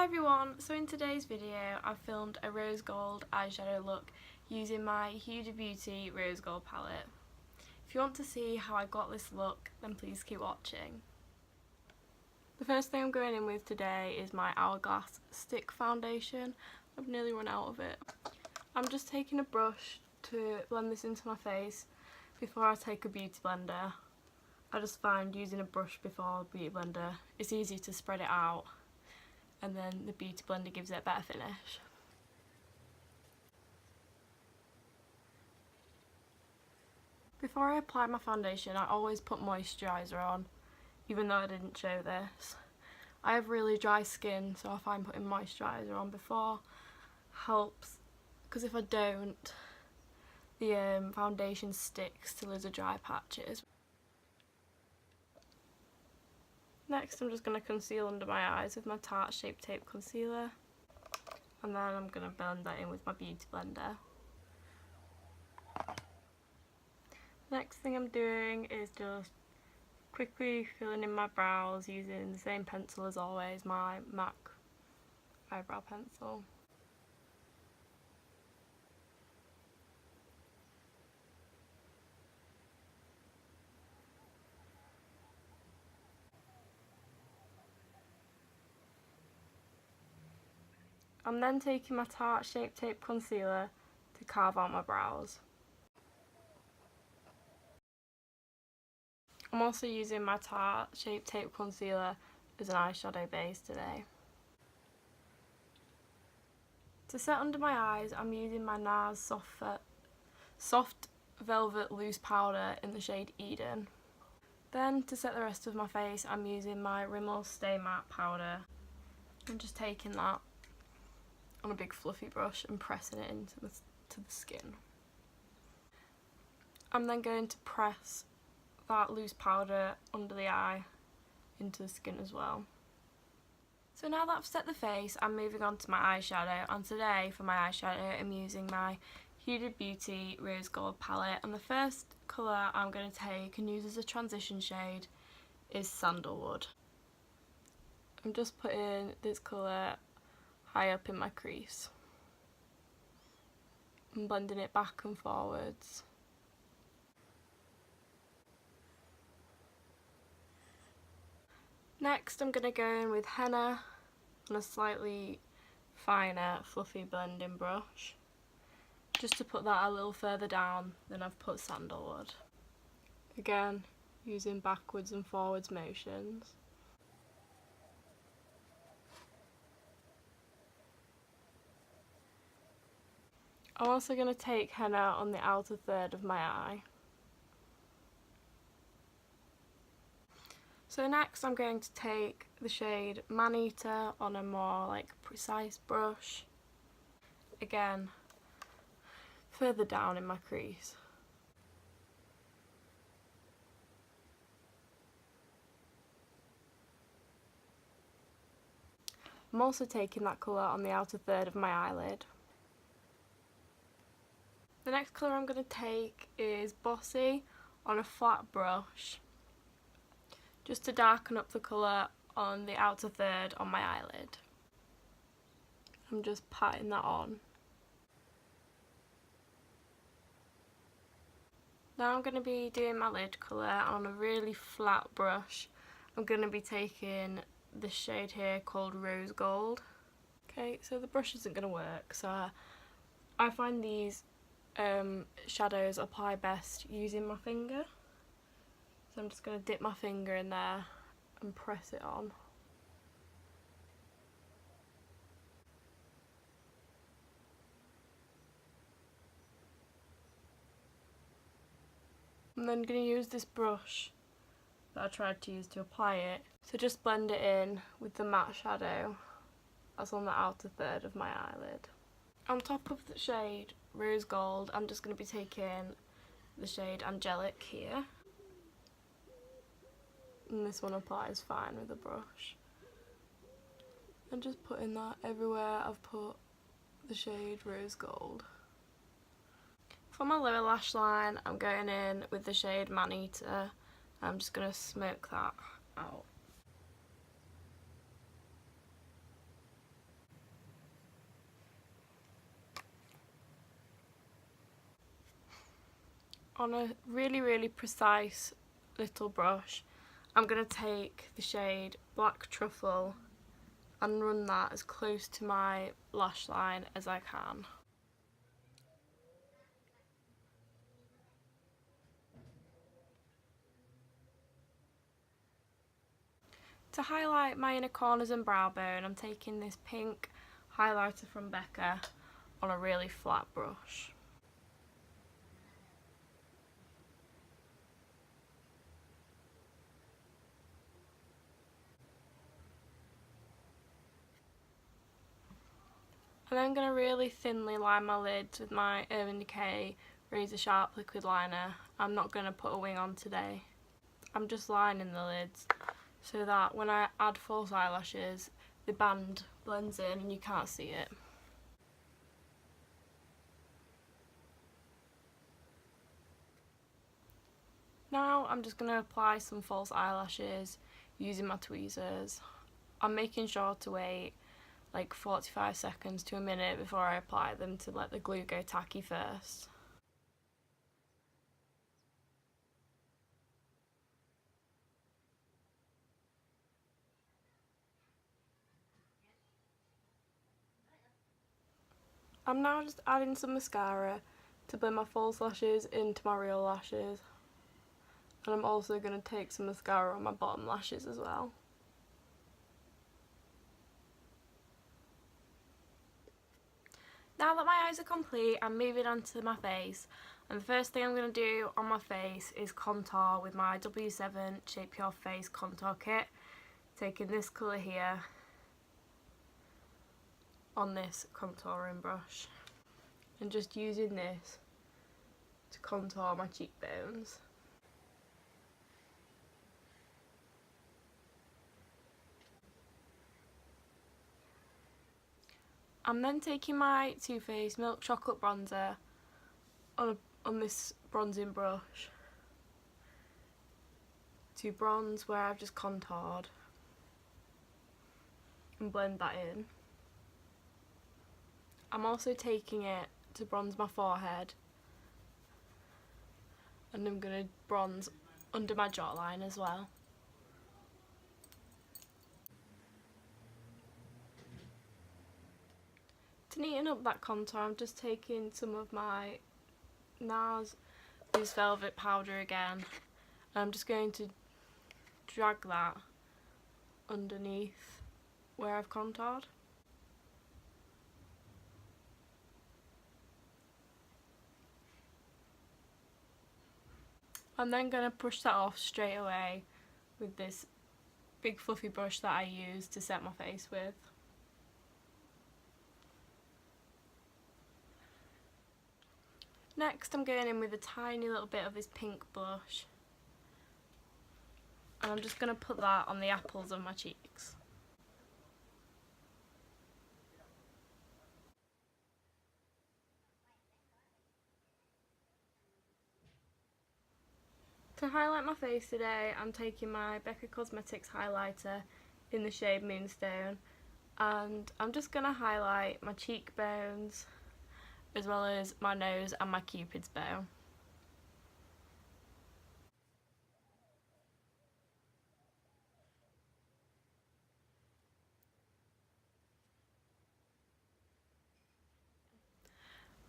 Hi everyone, so in today's video I filmed a rose gold eyeshadow look using my Huda Beauty Rose Gold palette. If you want to see how I got this look, then please keep watching. The first thing I'm going in with today is my Hourglass stick foundation. I've nearly run out of it. I'm just taking a brush to blend this into my face before I take a beauty blender. I just find using a brush before a beauty blender, it's easy to spread it out, and then the beauty blender gives it a better finish. Before I apply my foundation, I always put moisturiser on, even though I didn't show this. I have really dry skin, so I find putting moisturiser on before helps, because if I don't, the foundation sticks to loads of dry patches. Next, I'm just going to conceal under my eyes with my Tarte Shape Tape Concealer, and then I'm going to blend that in with my beauty blender. Next thing I'm doing is just quickly filling in my brows using the same pencil as always, my MAC eyebrow pencil. I'm then taking my Tarte Shape Tape Concealer to carve out my brows. I'm also using my Tarte Shape Tape Concealer as an eyeshadow base today. To set under my eyes, I'm using my NARS Soft Velvet Loose Powder in the shade Eden. Then to set the rest of my face, I'm using my Rimmel Stay Matte Powder. I'm just taking that on a big fluffy brush and pressing it into the skin. I'm then going to press that loose powder under the eye into the skin as well. So now that I've set the face, I'm moving on to my eyeshadow, and today for my eyeshadow I'm using my Huda Beauty Rose Gold palette, and the first colour I'm going to take and use as a transition shade is Sandalwood. I'm just putting this colour high up in my crease and blending it back and forwards. Next I'm going to go in with henna on a slightly finer fluffy blending brush, just to put that a little further down than I've put Sandalwood. Again, using backwards and forwards motions. I'm also going to take henna on the outer third of my eye. So next I'm going to take the shade Man-Eater on a more precise brush, again further down in my crease. I'm also taking that colour on the outer third of my eyelid. The next colour I'm going to take is Bossy on a flat brush, just to darken up the colour on the outer third on my eyelid. I'm just patting that on. Now I'm going to be doing my lid colour, and on a really flat brush I'm going to be taking this shade here called Rose Gold. Okay, so the brush isn't going to work, so I find these shadows apply best using my finger. So I'm just going to dip my finger in there and press it on. I'm then going to use this brush that I tried to use to apply it. So just blend it in with the matte shadow that's on the outer third of my eyelid. On top of the shade Rose Gold, I'm just going to be taking the shade Angelic here. And this one applies fine with a brush. And just putting that everywhere I've put the shade Rose Gold. For my lower lash line, I'm going in with the shade Man-Eater. I'm just going to smoke that out. on a really precise little brush, I'm going to take the shade Black Truffle and run that as close to my lash line as I can. To highlight my inner corners and brow bone, I'm taking this pink highlighter from Becca on a really flat brush. And then I'm going to really thinly line my lids with my Urban Decay Razor Sharp liquid liner. I'm not going to put a wing on today. I'm just lining the lids so that when I add false eyelashes, the band blends in and you can't see it. Now I'm just going to apply some false eyelashes using my tweezers. I'm making sure to wait like 45 seconds to a minute before I apply them to let the glue go tacky first. I'm now just adding some mascara to blend my false lashes into my real lashes, and I'm also going to take some mascara on my bottom lashes as well. Now that my eyes are complete, I'm moving on to my face, and the first thing I'm going to do on my face is contour with my W7 Shape Your Face contour kit, taking this colour here on this contouring brush and just using this to contour my cheekbones. I'm then taking my Too Faced Milk Chocolate Bronzer on this bronzing brush to bronze where I've just contoured and blend that in. I'm also taking it to bronze my forehead, and I'm going to bronze under my jawline as well. To neaten up that contour, I'm just taking some of my NARS Loose Velvet powder again, and I'm just going to drag that underneath where I've contoured. I'm then going to brush that off straight away with this big fluffy brush that I use to set my face with. Next I'm going in with a tiny little bit of this pink blush, and I'm just going to put that on the apples of my cheeks. To highlight my face today, I'm taking my Becca Cosmetics highlighter in the shade Moonstone, and I'm just going to highlight my cheekbones as well as my nose and my cupid's bow.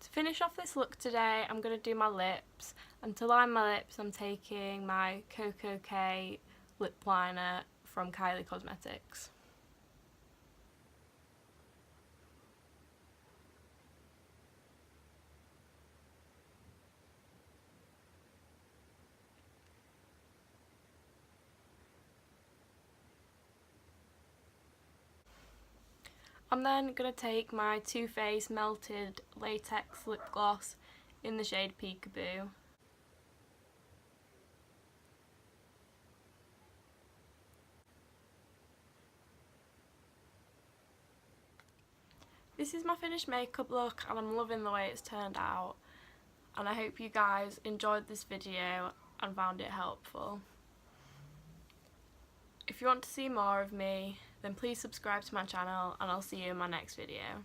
To finish off this look today, I'm going to do my lips, and to line my lips I'm taking my Coco K lip liner from Kylie Cosmetics. I'm then going to take my Too Faced Melted Latex Lip Gloss in the shade Peekaboo. This is my finished makeup look, and I'm loving the way it's turned out, and I hope you guys enjoyed this video and found it helpful. If you want to see more of me, then please subscribe to my channel, and I'll see you in my next video.